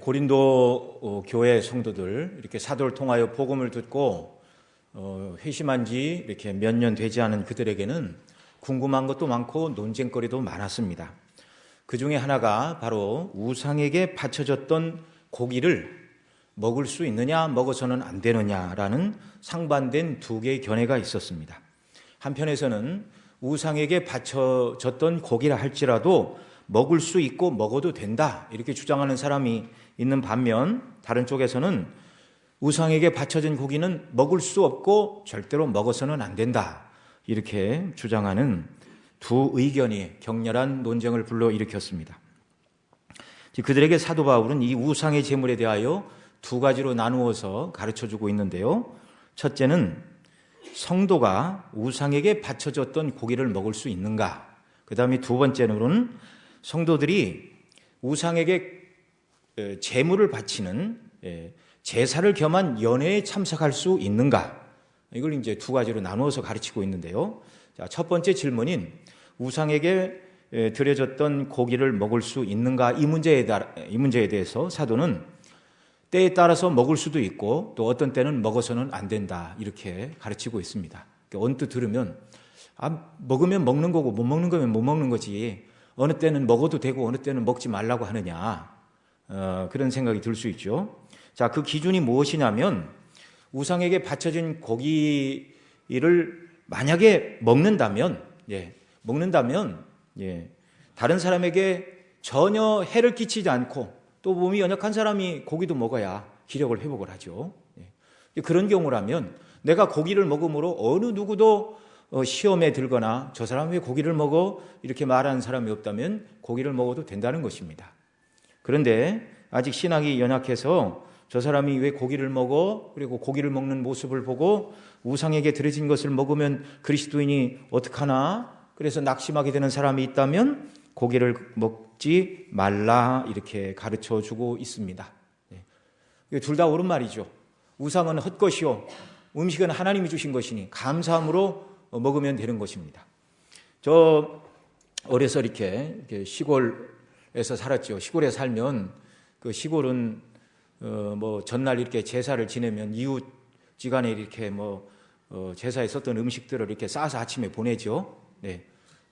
고린도 교회 성도들 이렇게 사도를 통하여 복음을 듣고 회심한 지 이렇게 몇 년 되지 않은 그들에게는 궁금한 것도 많고 논쟁거리도 많았습니다. 그 중에 하나가 바로 우상에게 바쳐졌던 고기를 먹을 수 있느냐 먹어서는 안 되느냐라는 상반된 두 개의 견해가 있었습니다. 한편에서는 우상에게 바쳐졌던 고기라 할지라도 먹을 수 있고 먹어도 된다 이렇게 주장하는 사람이 있는 반면 다른 쪽에서는 우상에게 바쳐진 고기는 먹을 수 없고 절대로 먹어서는 안 된다 이렇게 주장하는 두 의견이 격렬한 논쟁을 불러일으켰습니다. 그들에게 사도 바울은 이 우상의 제물에 대하여 두 가지로 나누어서 가르쳐주고 있는데요. 첫째는 성도가 우상에게 바쳐졌던 고기를 먹을 수 있는가, 그 다음에 두 번째로는 성도들이 우상에게 제물을 바치는 제사를 겸한 연회에 참석할 수 있는가, 이걸 이제 두 가지로 나누어서 가르치고 있는데요. 자, 첫 번째 질문인 우상에게 드려졌던 고기를 먹을 수 있는가 이 문제에 대해서 사도는 때에 따라서 먹을 수도 있고 또 어떤 때는 먹어서는 안 된다 이렇게 가르치고 있습니다. 언뜻 들으면 먹으면 먹는 거고 못 먹는 거면 못 먹는 거지 어느 때는 먹어도 되고 어느 때는 먹지 말라고 하느냐 그런 생각이 들 수 있죠. 자, 그 기준이 무엇이냐면 우상에게 바쳐진 고기를 만약에 먹는다면 다른 사람에게 전혀 해를 끼치지 않고 또 몸이 연약한 사람이 고기도 먹어야 기력을 회복을 하죠. 그런 경우라면 내가 고기를 먹음으로 어느 누구도 시험에 들거나 저 사람이 왜 고기를 먹어? 이렇게 말하는 사람이 없다면 고기를 먹어도 된다는 것입니다. 그런데 아직 신앙이 연약해서 저 사람이 왜 고기를 먹어? 그리고 고기를 먹는 모습을 보고 우상에게 드려진 것을 먹으면 그리스도인이 어떡하나? 그래서 낙심하게 되는 사람이 있다면 고기를 먹지 말라 이렇게 가르쳐주고 있습니다. 둘 다 옳은 말이죠. 우상은 헛것이요 음식은 하나님이 주신 것이니 감사함으로 먹으면 되는 것입니다. 저 어려서 이렇게 시골에서 살았죠. 시골에 살면 그 시골은 뭐 전날 이렇게 제사를 지내면 이웃지간에 이렇게 제사에 썼던 음식들을 이렇게 싸서 아침에 보내죠. 네.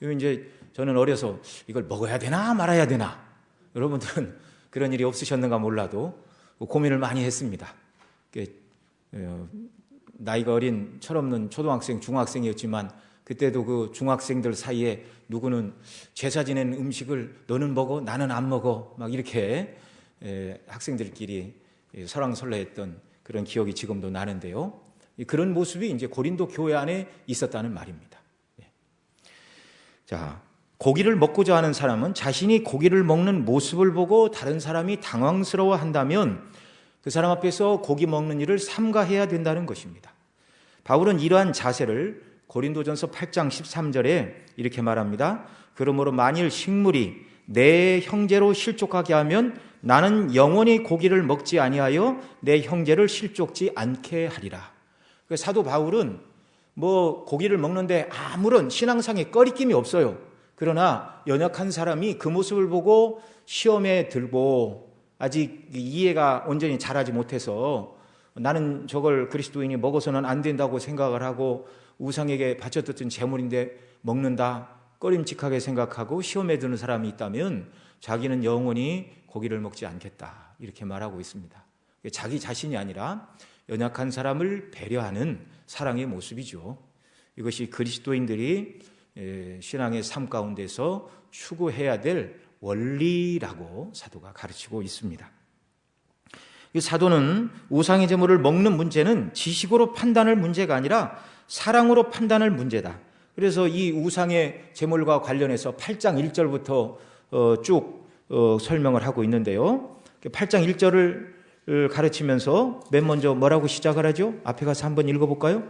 이제 저는 어려서 이걸 먹어야 되나 말아야 되나 여러분들은 그런 일이 없으셨는가 몰라도 고민을 많이 했습니다. 나이가 어린 철없는 초등학생, 중학생이었지만 그때도 그 중학생들 사이에 누구는 제사 지낸 음식을 너는 먹어 나는 안 먹어 막 이렇게 학생들끼리 설왕설래했던 그런 기억이 지금도 나는데요. 그런 모습이 이제 고린도 교회 안에 있었다는 말입니다. 자, 고기를 먹고자 하는 사람은 자신이 고기를 먹는 모습을 보고 다른 사람이 당황스러워 한다면 그 사람 앞에서 고기 먹는 일을 삼가해야 된다는 것입니다. 바울은 이러한 자세를 고린도전서 8장 13절에 이렇게 말합니다. 그러므로 만일 식물이 내 형제로 실족하게 하면 나는 영원히 고기를 먹지 아니하여 내 형제를 실족지 않게 하리라. 사도 바울은 고기를 먹는데 아무런 신앙상의 꺼리낌이 없어요. 그러나 연약한 사람이 그 모습을 보고 시험에 들고 아직 이해가 온전히 자라지 못해서 나는 저걸 그리스도인이 먹어서는 안 된다고 생각을 하고 우상에게 바쳐졌던 제물인데 먹는다 꺼림칙하게 생각하고 시험에 드는 사람이 있다면 자기는 영원히 고기를 먹지 않겠다 이렇게 말하고 있습니다. 자기 자신이 아니라 연약한 사람을 배려하는 사랑의 모습이죠. 이것이 그리스도인들이 신앙의 삶 가운데서 추구해야 될 원리라고 사도가 가르치고 있습니다. 이 사도는 우상의 제물을 먹는 문제는 지식으로 판단할 문제가 아니라 사랑으로 판단할 문제다. 그래서 이 우상의 제물과 관련해서 8장 1절부터 쭉 설명을 하고 있는데요. 8장 1절을 가르치면서 맨 먼저 뭐라고 시작을 하죠? 앞에 가서 한번 읽어볼까요?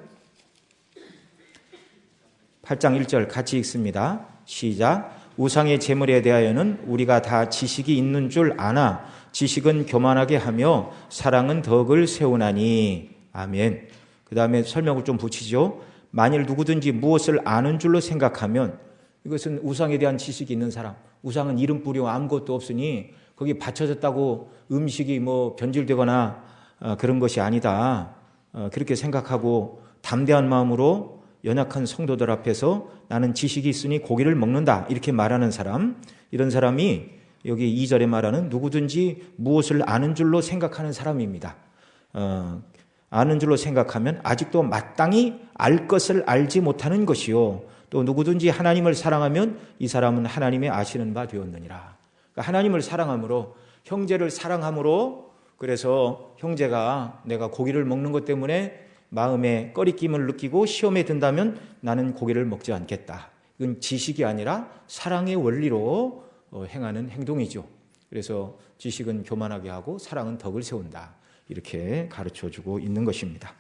8장 1절 같이 읽습니다. 시작. 우상의 제물에 대하여는 우리가 다 지식이 있는 줄 아나 지식은 교만하게 하며 사랑은 덕을 세우나니. 아멘. 그 다음에 설명을 좀 붙이죠. 만일 누구든지 무엇을 아는 줄로 생각하면, 이것은 우상에 대한 지식이 있는 사람, 우상은 이름뿌리고 아무것도 없으니 거기 받쳐졌다고 음식이 뭐 변질되거나 그런 것이 아니다. 그렇게 생각하고 담대한 마음으로 연약한 성도들 앞에서 나는 지식이 있으니 고기를 먹는다. 이렇게 말하는 사람, 이런 사람이 여기 2절에 말하는 누구든지 무엇을 아는 줄로 생각하는 사람입니다. 아는 줄로 생각하면 아직도 마땅히 알 것을 알지 못하는 것이요. 또 누구든지 하나님을 사랑하면 이 사람은 하나님의 아시는 바 되었느니라. 그러니까 하나님을 사랑함으로, 형제를 사랑함으로, 그래서 형제가 내가 고기를 먹는 것 때문에 마음에 꺼리낌을 느끼고 시험에 든다면 나는 고기를 먹지 않겠다. 이건 지식이 아니라 사랑의 원리로 행하는 행동이죠. 그래서 지식은 교만하게 하고 사랑은 덕을 세운다. 이렇게 가르쳐주고 있는 것입니다.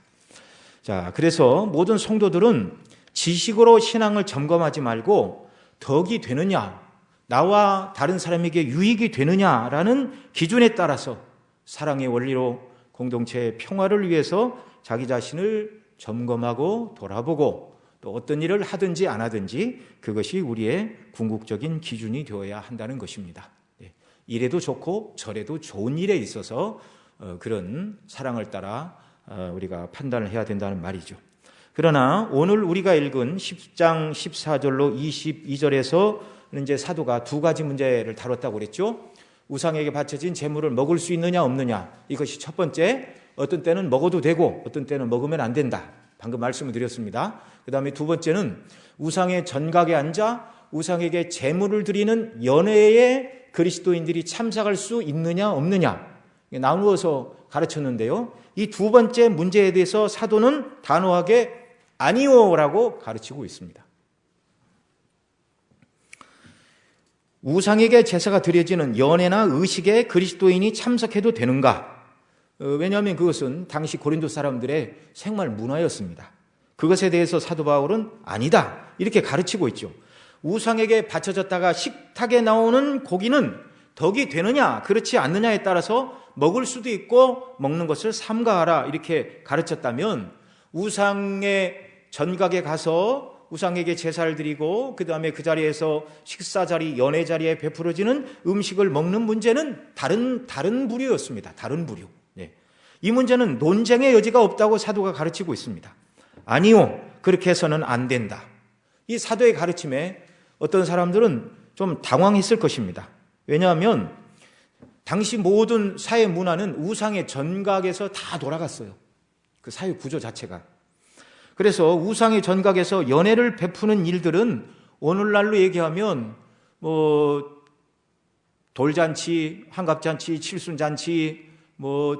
자, 그래서 모든 성도들은 지식으로 신앙을 점검하지 말고 덕이 되느냐, 나와 다른 사람에게 유익이 되느냐라는 기준에 따라서 사랑의 원리로 공동체의 평화를 위해서 자기 자신을 점검하고 돌아보고 또 어떤 일을 하든지 안 하든지 그것이 우리의 궁극적인 기준이 되어야 한다는 것입니다. 이래도 좋고 저래도 좋은 일에 있어서 그런 사랑을 따라 우리가 판단을 해야 된다는 말이죠. 그러나 오늘 우리가 읽은 10장 14절로 22절에서 이제 사도가 두 가지 문제를 다뤘다고 그랬죠. 우상에게 바쳐진 제물을 먹을 수 있느냐 없느냐, 이것이 첫 번째. 어떤 때는 먹어도 되고 어떤 때는 먹으면 안 된다. 방금 말씀을 드렸습니다. 그 다음에 두 번째는 우상의 전각에 앉아 우상에게 제물을 드리는 연회에 그리스도인들이 참석할 수 있느냐 없느냐 나누어서 가르쳤는데요. 이 두 번째 문제에 대해서 사도는 단호하게 아니오라고 가르치고 있습니다. 우상에게 제사가 드려지는 연회나 의식에 그리스도인이 참석해도 되는가? 왜냐하면 그것은 당시 고린도 사람들의 생활 문화였습니다. 그것에 대해서 사도 바울은 아니다 이렇게 가르치고 있죠. 우상에게 바쳐졌다가 식탁에 나오는 고기는 덕이 되느냐 그렇지 않느냐에 따라서 먹을 수도 있고 먹는 것을 삼가하라 이렇게 가르쳤다면, 우상의 전각에 가서 우상에게 제사를 드리고 그 다음에 그 자리에서 식사 자리, 연회 자리에 베풀어지는 음식을 먹는 문제는 다른 부류였습니다. 다른 부류. 이 문제는 논쟁의 여지가 없다고 사도가 가르치고 있습니다. 아니요, 그렇게 해서는 안 된다. 이 사도의 가르침에 어떤 사람들은 좀 당황했을 것입니다. 왜냐하면 당시 모든 사회 문화는 우상의 전각에서 다 돌아갔어요. 그 사회 구조 자체가. 그래서 우상의 전각에서 연회를 베푸는 일들은 오늘날로 얘기하면 돌잔치, 환갑잔치, 칠순잔치,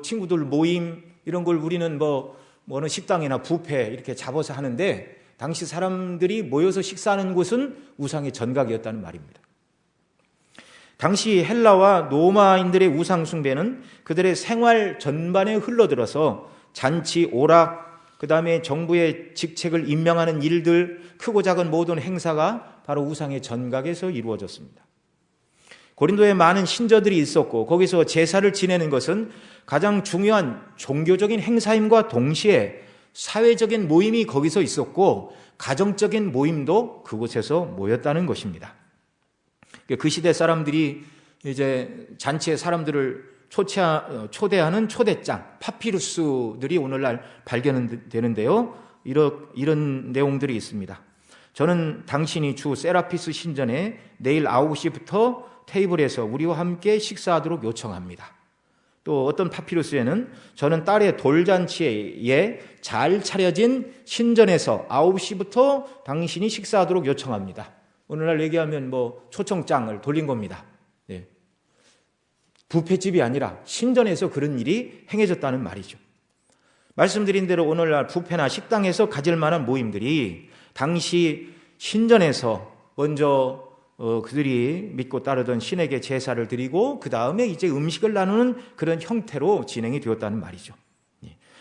친구들 모임 이런 걸 우리는 어느 식당이나 뷔페 이렇게 잡아서 하는데, 당시 사람들이 모여서 식사하는 곳은 우상의 전각이었다는 말입니다. 당시 헬라와 로마인들의 우상 숭배는 그들의 생활 전반에 흘러들어서 잔치, 오락, 그 다음에 정부의 직책을 임명하는 일들, 크고 작은 모든 행사가 바로 우상의 전각에서 이루어졌습니다. 고린도에 많은 신저들이 있었고 거기서 제사를 지내는 것은 가장 중요한 종교적인 행사임과 동시에 사회적인 모임이 거기서 있었고 가정적인 모임도 그곳에서 모였다는 것입니다. 그 시대 사람들이 이제 잔치에 사람들을 초대하는 초대장, 파피루스들이 오늘날 발견되는데요. 이런 내용들이 있습니다. 저는 당신이 주 세라피스 신전에 내일 9시부터 테이블에서 우리와 함께 식사하도록 요청합니다. 또 어떤 파피루스에는 저는 딸의 돌잔치에 잘 차려진 신전에서 9시부터 당신이 식사하도록 요청합니다. 오늘날 얘기하면 초청장을 돌린 겁니다. 네. 뷔페집이 아니라 신전에서 그런 일이 행해졌다는 말이죠. 말씀드린 대로 오늘날 뷔페나 식당에서 가질 만한 모임들이 당시 신전에서 먼저 그들이 믿고 따르던 신에게 제사를 드리고 그 다음에 이제 음식을 나누는 그런 형태로 진행이 되었다는 말이죠.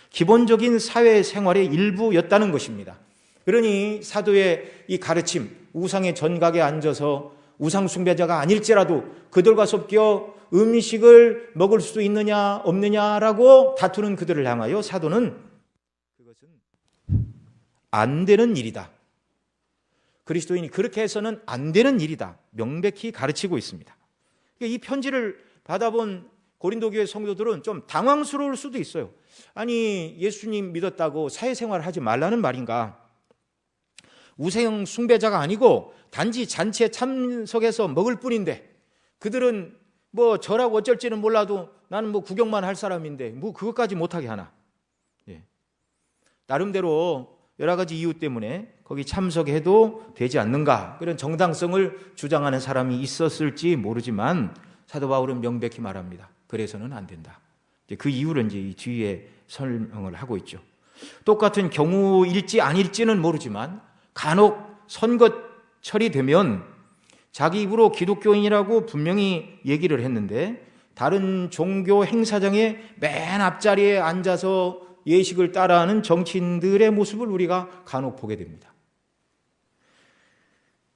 기본적인 사회 생활의 일부였다는 것입니다. 그러니 사도의 이 가르침, 우상의 전각에 앉아서 우상 숭배자가 아닐지라도 그들과 섞여 음식을 먹을 수 있느냐 없느냐라고 다투는 그들을 향하여 사도는 그것은 안 되는 일이다. 그리스도인이 그렇게 해서는 안 되는 일이다. 명백히 가르치고 있습니다. 이 편지를 받아본 고린도 교회 성도들은 좀 당황스러울 수도 있어요. 아니, 예수님 믿었다고 사회생활 하지 말라는 말인가? 우상 숭배자가 아니고 단지 잔치에 참석해서 먹을 뿐인데, 그들은 뭐 저라고 어쩔지는 몰라도 나는 뭐 구경만 할 사람인데 뭐 그것까지 못하게 하나? 예. 나름대로 여러 가지 이유 때문에 거기 참석해도 되지 않는가, 그런 정당성을 주장하는 사람이 있었을지 모르지만 사도 바울은 명백히 말합니다. 그래서는 안 된다. 그 이유를 이제 이 뒤에 설명을 하고 있죠. 똑같은 경우일지 아닐지는 모르지만 간혹 선거철이 되면 자기 입으로 기독교인이라고 분명히 얘기를 했는데 다른 종교 행사장의 맨 앞자리에 앉아서 예식을 따라하는 정치인들의 모습을 우리가 간혹 보게 됩니다.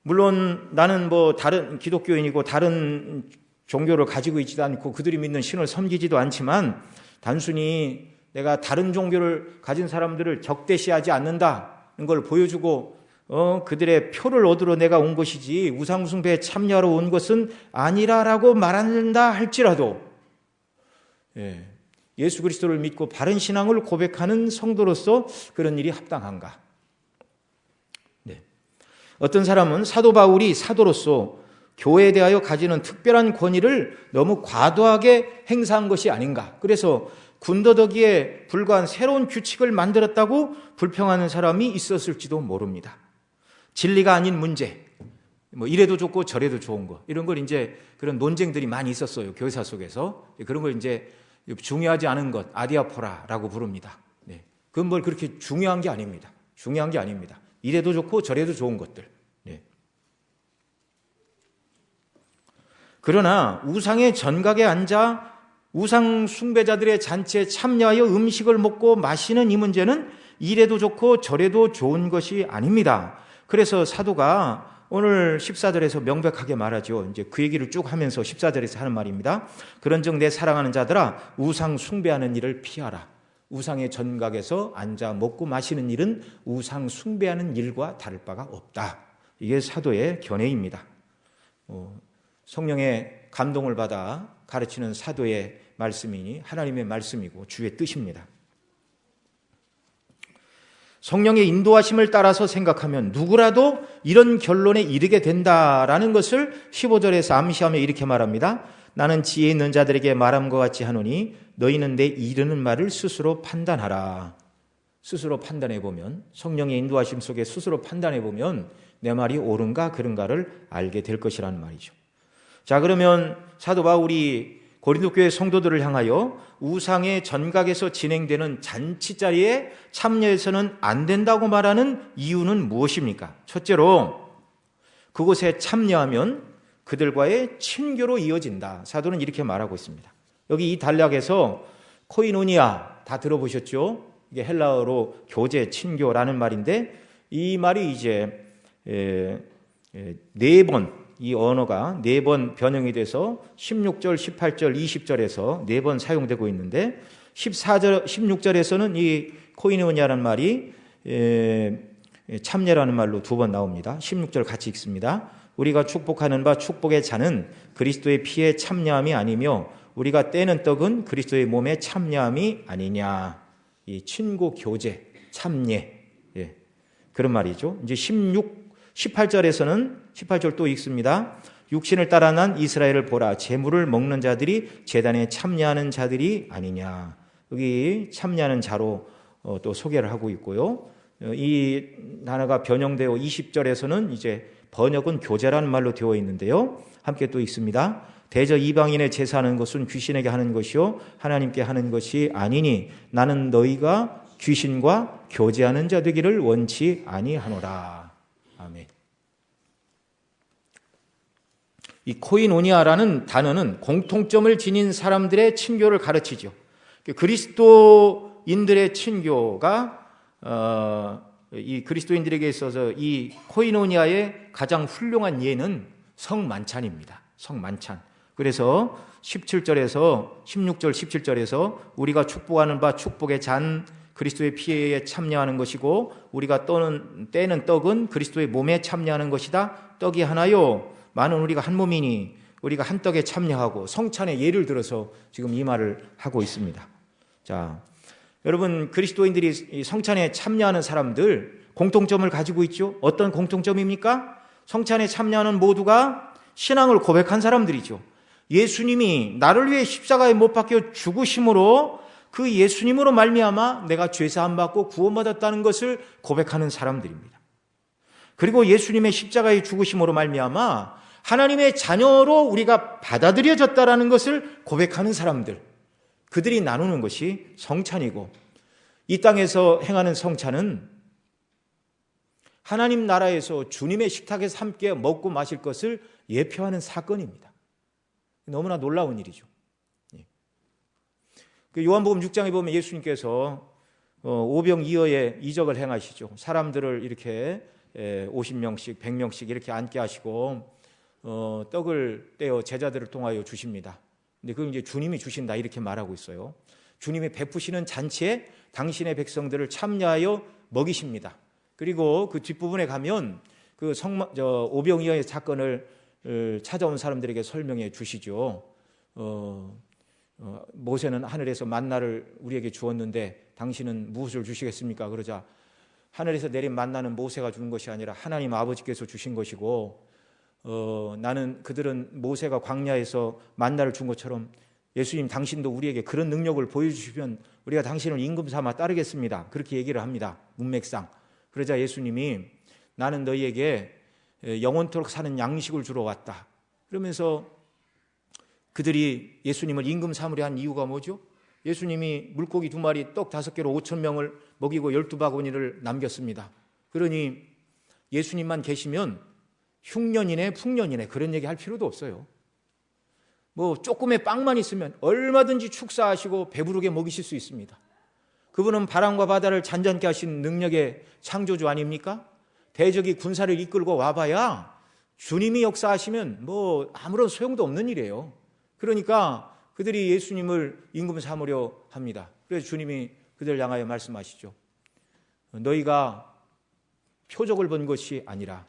물론 나는 뭐 다른 기독교인이고 다른 종교를 가지고 있지도 않고 그들이 믿는 신을 섬기지도 않지만 단순히 내가 다른 종교를 가진 사람들을 적대시하지 않는다는 걸 보여주고 그들의 표를 얻으러 내가 온 것이지 우상숭배에 참여하러 온 것은 아니라라고 말한다 할지라도 예수 그리스도를 믿고 바른 신앙을 고백하는 성도로서 그런 일이 합당한가? 네. 어떤 사람은 사도 바울이 사도로서 교회에 대하여 가지는 특별한 권위를 너무 과도하게 행사한 것이 아닌가? 그래서 군더더기에 불과한 새로운 규칙을 만들었다고 불평하는 사람이 있었을지도 모릅니다. 진리가 아닌 문제, 뭐 이래도 좋고 저래도 좋은 거, 이런 걸 이제 그런 논쟁들이 많이 있었어요. 교회사 속에서. 그런 걸 이제 중요하지 않은 것, 아디아포라라고 부릅니다. 네. 그건 뭘 그렇게 중요한 게 아닙니다. 중요한 게 아닙니다. 이래도 좋고 저래도 좋은 것들. 네. 그러나 우상의 전각에 앉아 우상 숭배자들의 잔치에 참여하여 음식을 먹고 마시는 이 문제는 이래도 좋고 저래도 좋은 것이 아닙니다. 그래서 사도가 오늘 14절에서 명백하게 말하죠. 이제 그 얘기를 쭉 하면서 14절에서 하는 말입니다. 그런즉 내 사랑하는 자들아, 우상 숭배하는 일을 피하라. 우상의 전각에서 앉아 먹고 마시는 일은 우상 숭배하는 일과 다를 바가 없다. 이게 사도의 견해입니다. 성령의 감동을 받아 가르치는 사도의 말씀이니 하나님의 말씀이고 주의 뜻입니다. 성령의 인도하심을 따라서 생각하면 누구라도 이런 결론에 이르게 된다라는 것을 15절에서 암시하며 이렇게 말합니다. 나는 지혜 있는 자들에게 말함과 같이 하노니 너희는 내 이르는 말을 스스로 판단하라. 스스로 판단해보면, 성령의 인도하심 속에 스스로 판단해보면 내 말이 옳은가 그른가를 알게 될 것이라는 말이죠. 자, 그러면 사도 바울이 고린도 교회 성도들을 향하여 우상의 전각에서 진행되는 잔치 자리에 참여해서는 안 된다고 말하는 이유는 무엇입니까? 첫째로, 그곳에 참여하면 그들과의 친교로 이어진다. 사도는 이렇게 말하고 있습니다. 여기 이 단락에서 코이노니아 다 들어보셨죠? 이게 헬라어로 교제, 친교라는 말인데 이 말이 이제 네 번, 이 언어가 4번 변형이 돼서 16절, 18절, 20절에서 4번 사용되고 있는데 14절, 16절에서는 이 코이노니아라는 말이 참여라는 말로 2번 나옵니다. 16절 같이 읽습니다. 우리가 축복하는 바 축복의 잔은 그리스도의 피에 참여함이 아니며 우리가 떼는 떡은 그리스도의 몸에 참여함이 아니냐. 이 친고 교제, 참례, 그런 말이죠. 이제 18절에서는 18절 또 읽습니다. 육신을 따라 난 이스라엘을 보라. 제물을 먹는 자들이 제단에 참여하는 자들이 아니냐. 여기 참여하는 자로 또 소개를 하고 있고요. 이 단어가 변형되어 20절에서는 이제 번역은 교제라는 말로 되어 있는데요. 함께 또 읽습니다. 대저 이방인의 제사하는 것은 귀신에게 하는 것이요 하나님께 하는 것이 아니니 나는 너희가 귀신과 교제하는 자 되기를 원치 아니하노라. 아멘. 이 코이노니아라는 단어는 공통점을 지닌 사람들의 친교를 가르치죠. 그리스도인들의 친교가 이 그리스도인들에게 있어서 이 코이노니아의 가장 훌륭한 예는 성만찬입니다. 성만찬. 그래서 17절에서 16절 17절에서 우리가 축복하는 바 축복의 잔 그리스도의 피에 참여하는 것이고 우리가 떼는 떡은 그리스도의 몸에 참여하는 것이다. 떡이 하나요 많은 우리가 한 몸이니 우리가 한떡에 참여하고 성찬의 예를 들어서 지금 이 말을 하고 있습니다. 자, 여러분, 그리스도인들이 이 성찬에 참여하는 사람들 공통점을 가지고 있죠. 어떤 공통점입니까? 성찬에 참여하는 모두가 신앙을 고백한 사람들이죠. 예수님이 나를 위해 십자가에 못 박혀 죽으심으로 그 예수님으로 말미암아 내가 죄사함 받고 구원받았다는 것을 고백하는 사람들입니다. 그리고 예수님의 십자가의 죽으심으로 말미암아 하나님의 자녀로 우리가 받아들여졌다라는 것을 고백하는 사람들, 그들이 나누는 것이 성찬이고, 이 땅에서 행하는 성찬은 하나님 나라에서 주님의 식탁에서 함께 먹고 마실 것을 예표하는 사건입니다. 너무나 놀라운 일이죠. 요한복음 6장에 보면 예수님께서 오병이어의 이적을 행하시죠. 사람들을 이렇게 50명씩 100명씩 이렇게 앉게 하시고 떡을 떼어 제자들을 통하여 주십니다. 근데 그건 이제 주님이 주신다 이렇게 말하고 있어요. 주님이 베푸시는 잔치에 당신의 백성들을 참여하여 먹이십니다. 그리고 그 뒷부분에 가면 그 오병이어의 사건을 찾아온 사람들에게 설명해 주시죠. 모세는 하늘에서 만나를 우리에게 주었는데 당신은 무엇을 주시겠습니까? 그러자 하늘에서 내린 만나는 모세가 준 것이 아니라 하나님 아버지께서 주신 것이고, 그들은 모세가 광야에서 만나를 준 것처럼 예수님 당신도 우리에게 그런 능력을 보여주시면 우리가 당신을 임금 삼아 따르겠습니다. 그렇게 얘기를 합니다. 문맥상. 그러자 예수님이 나는 너희에게 영원토록 사는 양식을 주러 왔다. 그러면서 그들이 예수님을 임금 삼으려 한 이유가 뭐죠? 예수님이 물고기 2마리 떡 5개로 5,000명을 먹이고 12바구니를 남겼습니다. 그러니 예수님만 계시면 흉년이네 풍년이네 그런 얘기 할 필요도 없어요. 뭐 조금의 빵만 있으면 얼마든지 축사하시고 배부르게 먹이실 수 있습니다. 그분은 바람과 바다를 잔잔케 하신 능력의 창조주 아닙니까? 대적이 군사를 이끌고 와봐야 주님이 역사하시면 뭐 아무런 소용도 없는 일이에요. 그러니까 그들이 예수님을 임금 삼으려 합니다. 그래서 주님이 그들을 향하여 말씀하시죠. 너희가 표적을 본 것이 아니라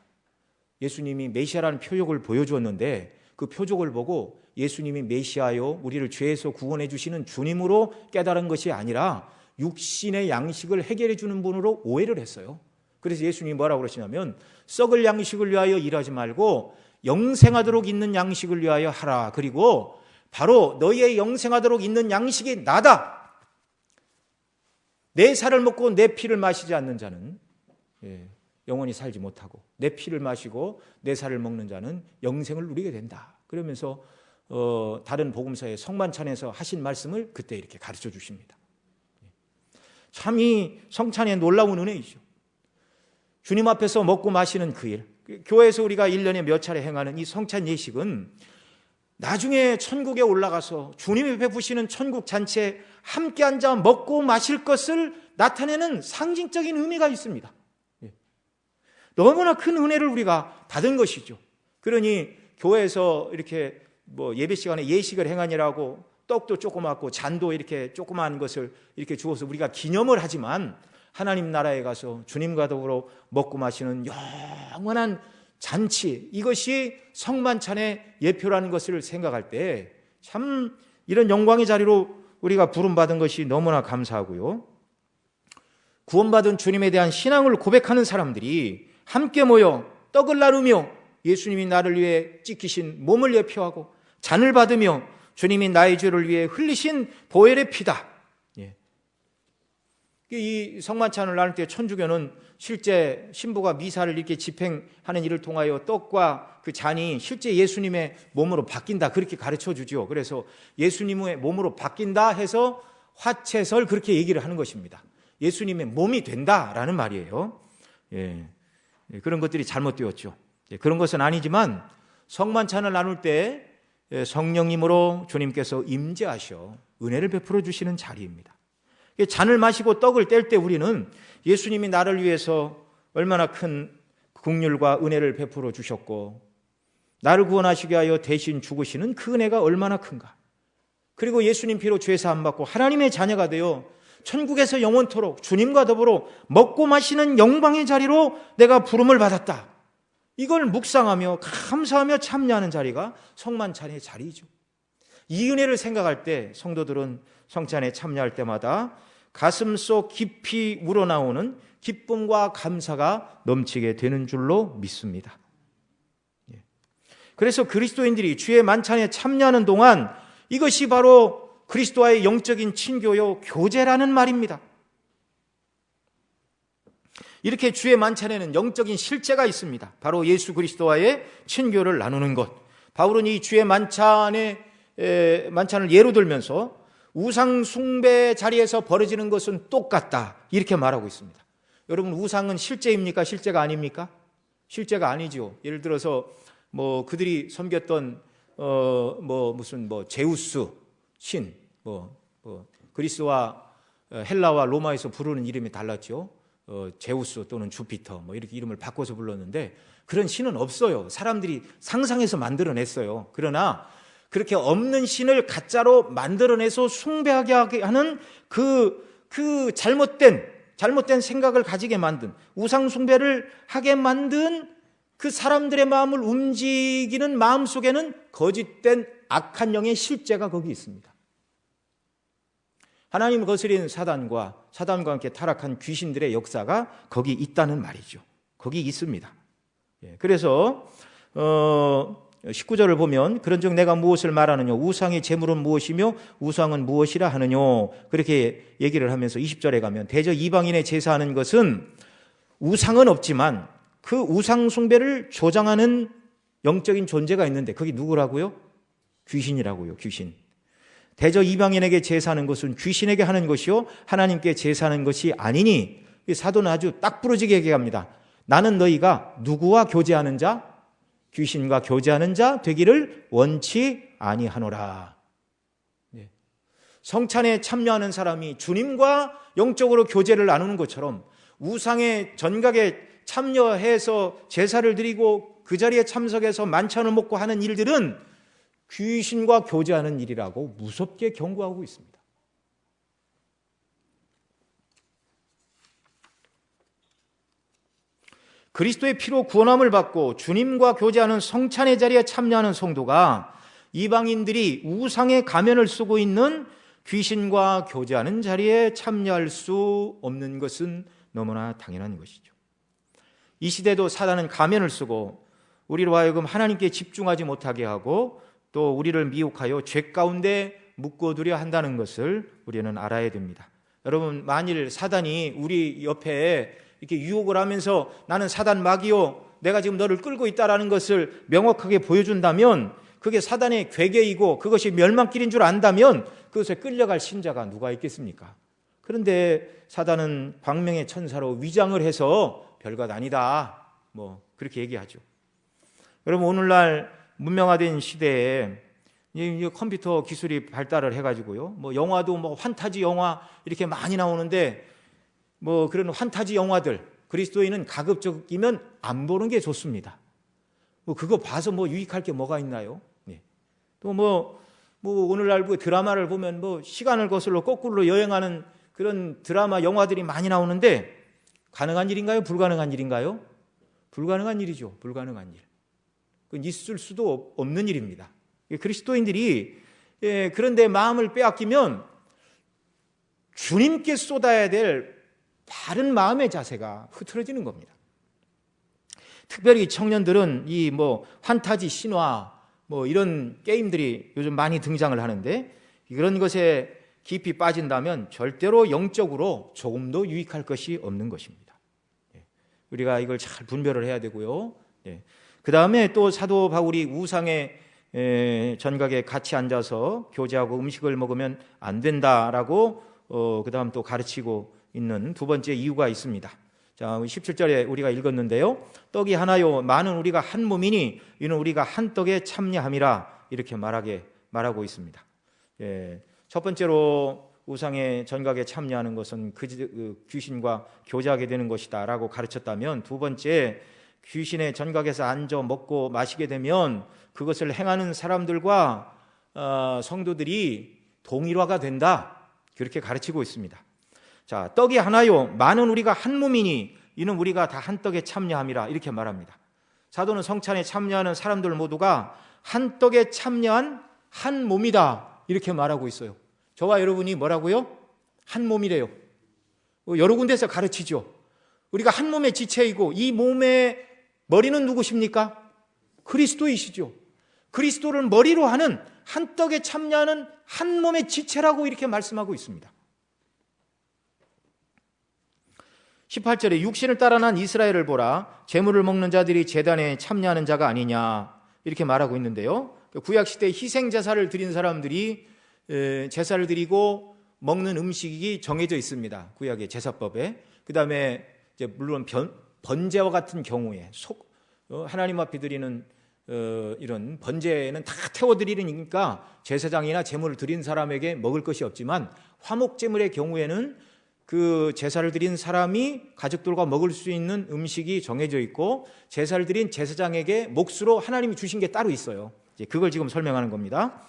예수님이 메시아라는 표적을 보여주었는데 그 표적을 보고 예수님이 메시아요 우리를 죄에서 구원해 주시는 주님으로 깨달은 것이 아니라 육신의 양식을 해결해 주는 분으로 오해를 했어요. 그래서 예수님이 뭐라고 그러시냐면 썩을 양식을 위하여 일하지 말고 영생하도록 있는 양식을 위하여 하라. 그리고 바로 너희의 영생하도록 있는 양식이 나다. 내 살을 먹고 내 피를 마시지 않는 자는 영원히 살지 못하고 내 피를 마시고 내 살을 먹는 자는 영생을 누리게 된다. 그러면서 다른 복음서의 성만찬에서 하신 말씀을 그때 이렇게 가르쳐 주십니다. 참 이 성찬의 놀라운 은혜이죠. 주님 앞에서 먹고 마시는 그 일, 교회에서 우리가 1년에 몇 차례 행하는 이 성찬 예식은 나중에 천국에 올라가서 주님이 베푸시는 천국 잔치에 함께 앉아 먹고 마실 것을 나타내는 상징적인 의미가 있습니다. 너무나 큰 은혜를 우리가 받은 것이죠. 그러니 교회에서 이렇게 뭐 예배 시간에 예식을 행하니라고 떡도 조그맣고 잔도 이렇게 조그마한 것을 이렇게 주어서 우리가 기념을 하지만 하나님 나라에 가서 주님과 더불어 먹고 마시는 영원한 잔치, 이것이 성만찬의 예표라는 것을 생각할 때 참 이런 영광의 자리로 우리가 부름받은 것이 너무나 감사하고요. 구원받은 주님에 대한 신앙을 고백하는 사람들이 함께 모여 떡을 나누며 예수님이 나를 위해 찢기신 몸을 예표하고 잔을 받으며 주님이 나의 죄를 위해 흘리신 보혈의 피다. 이 성만찬을 나눌 때 천주교는 실제 신부가 미사를 이렇게 집행하는 일을 통하여 떡과 그 잔이 실제 예수님의 몸으로 바뀐다 그렇게 가르쳐 주죠. 그래서 예수님의 몸으로 바뀐다 해서 화채설 그렇게 얘기를 하는 것입니다. 예수님의 몸이 된다라는 말이에요. 그런 것들이 잘못되었죠. 그런 것은 아니지만 성만찬을 나눌 때 성령님으로 주님께서 임재하셔 은혜를 베풀어 주시는 자리입니다. 잔을 마시고 떡을 뗄 때 우리는 예수님이 나를 위해서 얼마나 큰 긍휼과 은혜를 베풀어 주셨고 나를 구원하시게 하여 대신 죽으시는 그 은혜가 얼마나 큰가. 그리고 예수님 피로 죄사함 받고 하나님의 자녀가 되어 천국에서 영원토록 주님과 더불어 먹고 마시는 영광의 자리로 내가 부름을 받았다. 이걸 묵상하며 감사하며 참여하는 자리가 성만찬의 자리죠. 이 은혜를 생각할 때 성도들은 성찬에 참여할 때마다 가슴속 깊이 우러나오는 기쁨과 감사가 넘치게 되는 줄로 믿습니다. 그래서 그리스도인들이 주의 만찬에 참여하는 동안 이것이 바로 그리스도와의 영적인 친교요 교제라는 말입니다. 이렇게 주의 만찬에는 영적인 실제가 있습니다. 바로 예수 그리스도와의 친교를 나누는 것. 바울은 이 주의 만찬을 예로 들면서 우상 숭배 자리에서 벌어지는 것은 똑같다 이렇게 말하고 있습니다. 여러분, 우상은 실제입니까? 실제가 아닙니까? 실제가 아니죠. 예를 들어서 그들이 섬겼던 제우스 신, 그리스와 헬라와 로마에서 부르는 이름이 달랐죠. 제우스 또는 주피터 이렇게 이름을 바꿔서 불렀는데 그런 신은 없어요. 사람들이 상상해서 만들어냈어요. 그러나 그렇게 없는 신을 가짜로 만들어내서 숭배하게 하는 그 잘못된 생각을 가지게 만든, 우상 숭배를 하게 만든 그 사람들의 마음을 움직이는 마음 속에는 거짓된 악한 영의 실제가 거기 있습니다. 하나님을 거스린 사단과 함께 타락한 귀신들의 역사가 거기 있다는 말이죠. 거기 있습니다. 그래서 19절을 보면 그런즉 내가 무엇을 말하느냐, 우상의 제물은 무엇이며 우상은 무엇이라 하느냐, 그렇게 얘기를 하면서 20절에 가면 대저 이방인의 제사하는 것은 우상은 없지만 그 우상 숭배를 조장하는 영적인 존재가 있는데 그게 누구라고요? 귀신이라고요. 귀신. 대저 이방인에게 제사하는 것은 귀신에게 하는 것이요 하나님께 제사하는 것이 아니니, 사도는 아주 딱 부러지게 얘기합니다. 나는 너희가 누구와 교제하는 자? 귀신과 교제하는 자 되기를 원치 아니하노라. 성찬에 참여하는 사람이 주님과 영적으로 교제를 나누는 것처럼 우상의 전각에 참여해서 제사를 드리고 그 자리에 참석해서 만찬을 먹고 하는 일들은 귀신과 교제하는 일이라고 무섭게 경고하고 있습니다. 그리스도의 피로 구원함을 받고 주님과 교제하는 성찬의 자리에 참여하는 성도가 이방인들이 우상의 가면을 쓰고 있는 귀신과 교제하는 자리에 참여할 수 없는 것은 너무나 당연한 것이죠. 이 시대도 사단은 가면을 쓰고 우리로 하여금 하나님께 집중하지 못하게 하고 또 우리를 미혹하여 죄 가운데 묶어두려 한다는 것을 우리는 알아야 됩니다. 여러분, 만일 사단이 우리 옆에 이렇게 유혹을 하면서 나는 사단 마귀요, 내가 지금 너를 끌고 있다라는 것을 명확하게 보여준다면 그게 사단의 괴계이고 그것이 멸망길인 줄 안다면 그것에 끌려갈 신자가 누가 있겠습니까? 그런데 사단은 광명의 천사로 위장을 해서 별것 아니다, 그렇게 얘기하죠. 여러분, 오늘날 문명화된 시대에 컴퓨터 기술이 발달을 해가지고요, 영화도 환타지 영화 이렇게 많이 나오는데 그런 환타지 영화들, 그리스도인은 가급적이면 안 보는 게 좋습니다. 그거 봐서 유익할 게 뭐가 있나요? 또 오늘날 드라마를 보면 시간을 거슬러 거꾸로 여행하는 그런 드라마 영화들이 많이 나오는데 가능한 일인가요? 불가능한 일인가요? 불가능한 일이죠. 불가능한 일. 그건 있을 수도 없는 일입니다. 그리스도인들이 그런데 마음을 빼앗기면 주님께 쏟아야 될 바른 마음의 자세가 흐트러지는 겁니다. 특별히 청년들은 이 환타지 신화 이런 게임들이 요즘 많이 등장을 하는데 이런 것에 깊이 빠진다면 절대로 영적으로 조금도 유익할 것이 없는 것입니다. 우리가 이걸 잘 분별을 해야 되고요. 그 다음에 또 사도 바울이 우상의 전각에 같이 앉아서 교제하고 음식을 먹으면 안 된다라고 그 다음 또 가르치고 있는 두 번째 이유가 있습니다. 자, 17절에 우리가 읽었는데요. 떡이 하나요 많은 우리가 한 몸이니 이는 우리가 한 떡에 참여함이라 이렇게 말하고 있습니다. 첫 번째로 우상의 전각에 참여하는 것은 귀신과 교제하게 되는 것이다 라고 가르쳤다면, 두 번째, 귀신의 전각에서 앉아 먹고 마시게 되면 그것을 행하는 사람들과 성도들이 동일화가 된다, 그렇게 가르치고 있습니다. 자, 떡이 하나요 많은 우리가 한 몸이니 이는 우리가 다 한 떡에 참여함이라 이렇게 말합니다. 사도는 성찬에 참여하는 사람들 모두가 한 떡에 참여한 한 몸이다 이렇게 말하고 있어요. 저와 여러분이 뭐라고요? 한 몸이래요. 여러 군데서 가르치죠. 우리가 한 몸의 지체이고 이 몸의 머리는 누구십니까? 그리스도이시죠. 그리스도를 머리로 하는 한 떡에 참여하는 한 몸의 지체라고 이렇게 말씀하고 있습니다. 18절에 육신을 따라 난 이스라엘을 보라, 제물을 먹는 자들이 제단에 참여하는 자가 아니냐 이렇게 말하고 있는데요. 구약시대 희생제사를 드린 사람들이 제사를 드리고 먹는 음식이 정해져 있습니다. 구약의 제사법에. 그 다음에 물론 번제와 같은 경우에 하나님 앞에 드리는 이런 번제는 다 태워드리니까 제사장이나 제물을 드린 사람에게 먹을 것이 없지만 화목제물의 경우에는 그 제사를 드린 사람이 가족들과 먹을 수 있는 음식이 정해져 있고 제사를 드린 제사장에게 몫으로 하나님이 주신 게 따로 있어요. 그걸 지금 설명하는 겁니다.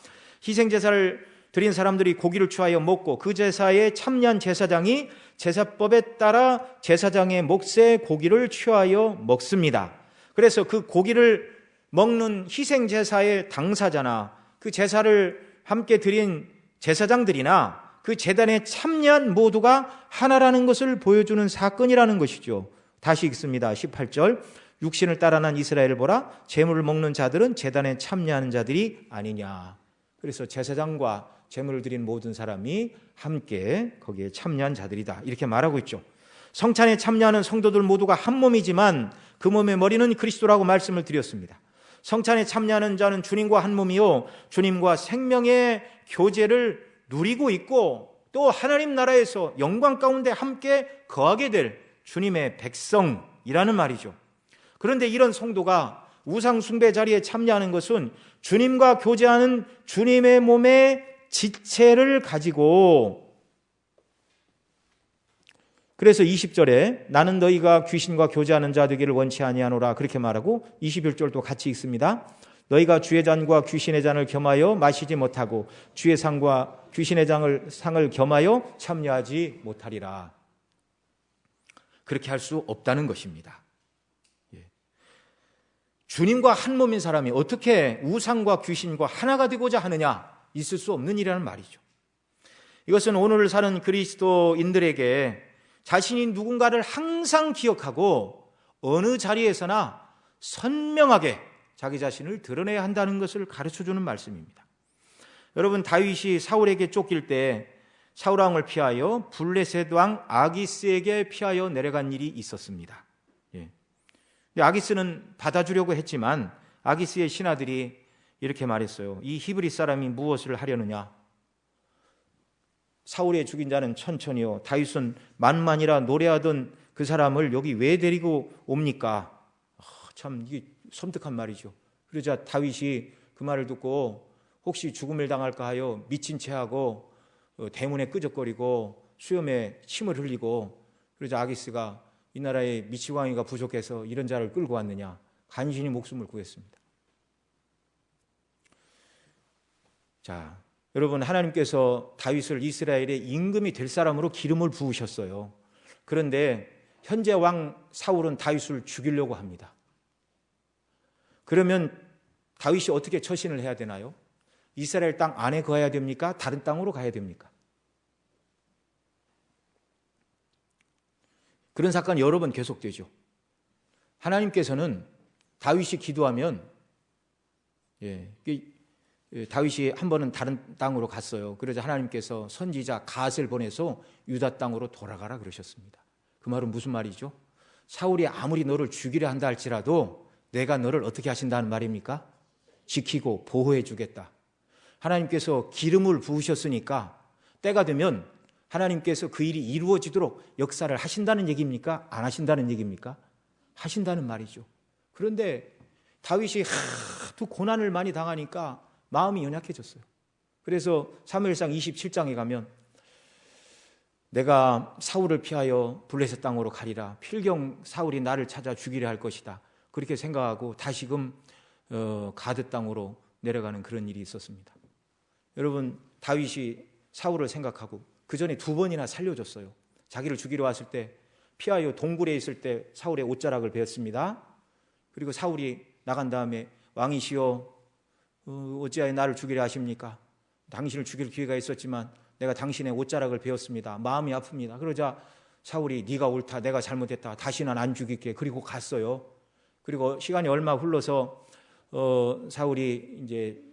희생제사를 드린 사람들이 고기를 취하여 먹고 그 제사에 참여한 제사장이 제사법에 따라 제사장의 몫의 고기를 취하여 먹습니다. 그래서 그 고기를 먹는 희생제사의 당사자나 그 제사를 함께 드린 제사장들이나 그 제단에 참여한 모두가 하나라는 것을 보여주는 사건이라는 것이죠. 다시 읽습니다. 18절 육신을 따라 난 이스라엘을 보라, 제물을 먹는 자들은 제단에 참여하는 자들이 아니냐. 그래서 제사장과 제물을 드린 모든 사람이 함께 거기에 참여한 자들이다 이렇게 말하고 있죠. 성찬에 참여하는 성도들 모두가 한 몸이지만 그 몸의 머리는 그리스도라고 말씀을 드렸습니다. 성찬에 참여하는 자는 주님과 한 몸이요 주님과 생명의 교제를 누리고 있고 또 하나님 나라에서 영광 가운데 함께 거하게 될 주님의 백성이라는 말이죠. 그런데 이런 성도가 우상 숭배 자리에 참여하는 것은 주님과 교제하는 주님의 몸의 지체를 가지고, 그래서 20절에 나는 너희가 귀신과 교제하는 자 되기를 원치 아니하노라 그렇게 말하고 21절도 같이 읽습니다. 너희가 주의 잔과 귀신의 잔을 겸하여 마시지 못하고 주의 상과 귀신의 상을 겸하여 참여하지 못하리라. 그렇게 할 수 없다는 것입니다. 주님과 한 몸인 사람이 어떻게 우상과 귀신과 하나가 되고자 하느냐? 있을 수 없는 일이라는 말이죠. 이것은 오늘 사는 그리스도인들에게 자신이 누군가를 항상 기억하고 어느 자리에서나 선명하게 자기 자신을 드러내야 한다는 것을 가르쳐주는 말씀입니다. 여러분, 다윗이 사울에게 쫓길 때 사울 왕을 피하여 블레셋 왕 아기스에게 피하여 내려간 일이 있었습니다. 아기스는 받아주려고 했지만 아기스의 신하들이 이렇게 말했어요. 이 히브리 사람이 무엇을 하려느냐? 사울의 죽인 자는 천천히요, 다윗은 만만이라 노래하던 그 사람을 여기 왜 데리고 옵니까? 참 이게 섬뜩한 말이죠. 그러자 다윗이 그 말을 듣고 혹시 죽음을 당할까 하여 미친 체하고 대문에 끄적거리고 수염에 침을 흘리고, 그러자 아기스가 이 나라에 미치광이가 부족해서 이런 자를 끌고 왔느냐, 간신히 목숨을 구했습니다. 자, 여러분, 하나님께서 다윗을 이스라엘의 임금이 될 사람으로 기름을 부으셨어요. 그런데 현재 왕 사울은 다윗을 죽이려고 합니다. 그러면 다윗이 어떻게 처신을 해야 되나요? 이스라엘 땅 안에 거해야 됩니까? 다른 땅으로 가야 됩니까? 그런 사건이 여러 번 계속되죠. 하나님께서는 다윗이 기도하면, 다윗이 한 번은 다른 땅으로 갔어요. 그러자 하나님께서 선지자 갓을 보내서 유다 땅으로 돌아가라 그러셨습니다. 그 말은 무슨 말이죠? 사울이 아무리 너를 죽이려 한다 할지라도 내가 너를 어떻게 하신다는 말입니까? 지키고 보호해 주겠다. 하나님께서 기름을 부으셨으니까 때가 되면 하나님께서 그 일이 이루어지도록 역사를 하신다는 얘기입니까? 안 하신다는 얘기입니까? 하신다는 말이죠. 그런데 다윗이 하도 고난을 많이 당하니까 마음이 연약해졌어요. 그래서 사무엘상 27장에 가면 내가 사울을 피하여 블레셋 땅으로 가리라, 필경 사울이 나를 찾아 죽이려 할 것이다, 그렇게 생각하고 다시금 가드 땅으로 내려가는 그런 일이 있었습니다. 여러분, 다윗이 사울을 생각하고 그 전에 2번이나 살려줬어요. 자기를 죽이러 왔을 때 피하여 동굴에 있을 때 사울의 옷자락을 베었습니다. 그리고 사울이 나간 다음에 왕이시여 어찌하여 나를 죽이려 하십니까? 당신을 죽일 기회가 있었지만 내가 당신의 옷자락을 베었습니다. 마음이 아픕니다. 그러자 사울이 네가 옳다, 내가 잘못했다, 다시는 안 죽일게. 그리고 갔어요. 그리고 시간이 얼마 흘러서 사울이 이제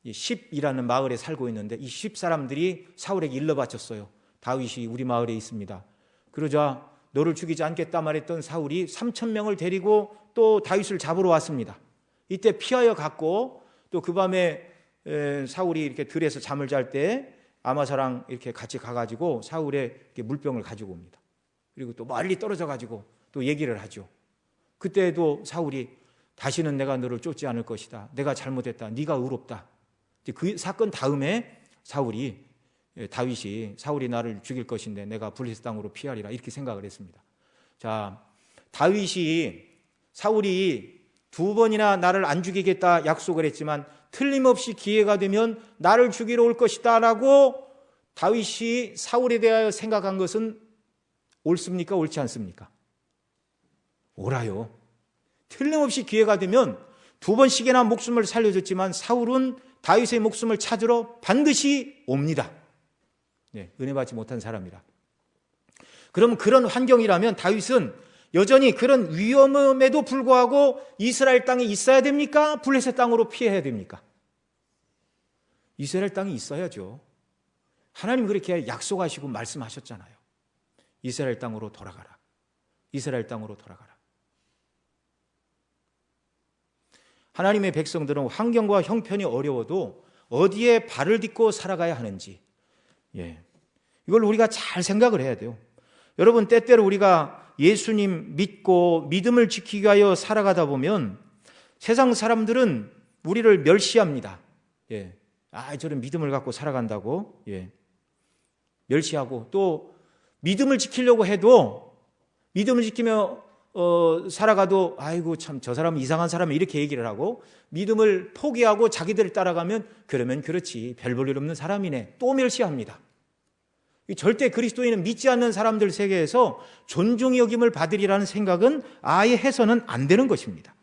10이라는 마을에 살고 있는데 이 10 사람들이 사울에게 일러 바쳤어요. 다윗이 우리 마을에 있습니다. 그러자 너를 죽이지 않겠다 말했던 사울이 3,000명을 데리고 또 다윗을 잡으러 왔습니다. 이때 피하여 갔고 또 그 밤에 사울이 이렇게 들에서 잠을 잘 때 아마사랑 이렇게 같이 가가지고 사울의 물병을 가지고 옵니다. 그리고 또 멀리 떨어져 가지고 또 얘기를 하죠. 그때도 사울이 다시는 내가 너를 쫓지 않을 것이다. 내가 잘못했다. 네가 의롭다. 그 사건 다음에 다윗이 사울이 나를 죽일 것인데 내가 블레셋 땅으로 피하리라 이렇게 생각을 했습니다. 자, 사울이 2번이나 나를 안 죽이겠다 약속을 했지만 틀림없이 기회가 되면 나를 죽이러 올 것이다 라고 다윗이 사울에 대하여 생각한 것은 옳습니까? 옳지 않습니까? 옳아요. 틀림없이 기회가 되면 2번씩이나 목숨을 살려줬지만 사울은 다윗의 목숨을 찾으러 반드시 옵니다. 네, 은혜 받지 못한 사람이라. 그럼 그런 환경이라면 다윗은 여전히 그런 위험함에도 불구하고 이스라엘 땅에 있어야 됩니까? 블레셋 땅으로 피해야 됩니까? 이스라엘 땅에 있어야죠. 하나님 그렇게 약속하시고 말씀하셨잖아요. 이스라엘 땅으로 돌아가라. 이스라엘 땅으로 돌아가라. 하나님의 백성들은 환경과 형편이 어려워도 어디에 발을 딛고 살아가야 하는지, 이걸 우리가 잘 생각을 해야 돼요. 여러분, 때때로 우리가 예수님 믿고 믿음을 지키기 위하여 살아가다 보면 세상 사람들은 우리를 멸시합니다. 저런 믿음을 갖고 살아간다고 멸시하고, 또 믿음을 지키려고 해도 믿음을 지키며 살아가도 아이고 참 저 사람은 이상한 사람이 이렇게 얘기를 하고, 믿음을 포기하고 자기들을 따라가면 그러면 그렇지 별 볼 일 없는 사람이네 또 멸시합니다. 절대 그리스도인은 믿지 않는 사람들 세계에서 존중의 여김을 받으리라는 생각은 아예 해서는 안 되는 것입니다.